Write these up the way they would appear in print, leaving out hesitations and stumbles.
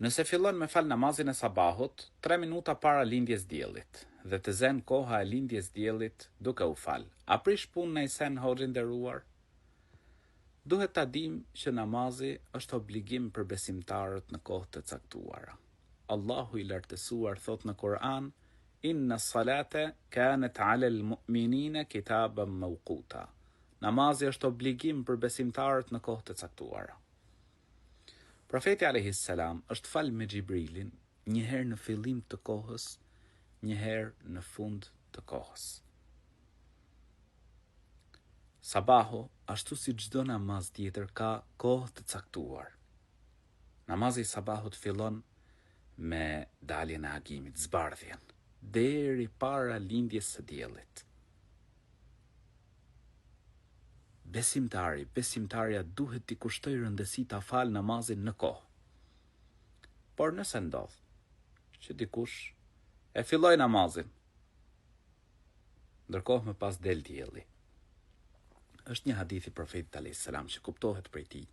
Nëse fillon me fal namazin e sabahut 3 minuta para lindjes diellit dhe të zen koha e lindjes diellit duke u fal, a prish punën në sen hoxhin nderuar? Duhet ta dim që namazi është obligim për besimtarët në kohë të caktuara. Allahu i lartësuar thot në Kur'an: Inna salate kanat 'alal mu'minina kitaban mawquta. Namazi është obligim për besimtarët në kohë të caktuara. Profeti alayhis salam është fal me Xhibrilin, një herë në fillim të kohës, një herë në fund të kohës. Sabahu, ashtu si çdo namaz tjetër, ka kohë të caktuar. Namazi i sabahut fillon me daljen e agimit, zbardhjen, deri para lindjes së diellit. Besimtarja duhet t'i kushtoj rëndësi ta fal namazin në kohë. Por nëse ndodh që dikush e filloi namazin, ndërkohë më pas del dielli, është një hadith i profetit alayhis salam që kuptohet prej tij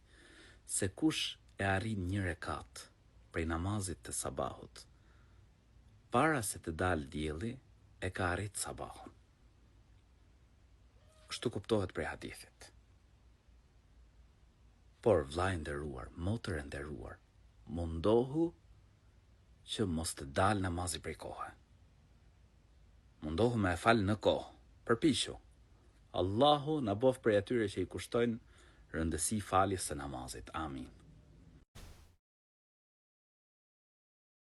se kush e arrin një rekat prej namazit të sabahut para se të dalë dielli, e ka arrit sabahun. Kështu kuptohet prej hadithit. Por vllai nderuar, motër e nderuar, mundohu që mos të dalë namazi prej kohe. Mundohu me e fal në kohë, përpiqu. Allahu na bof prej atyre që i kushtojnë rëndësi faljes së namazit. Amin.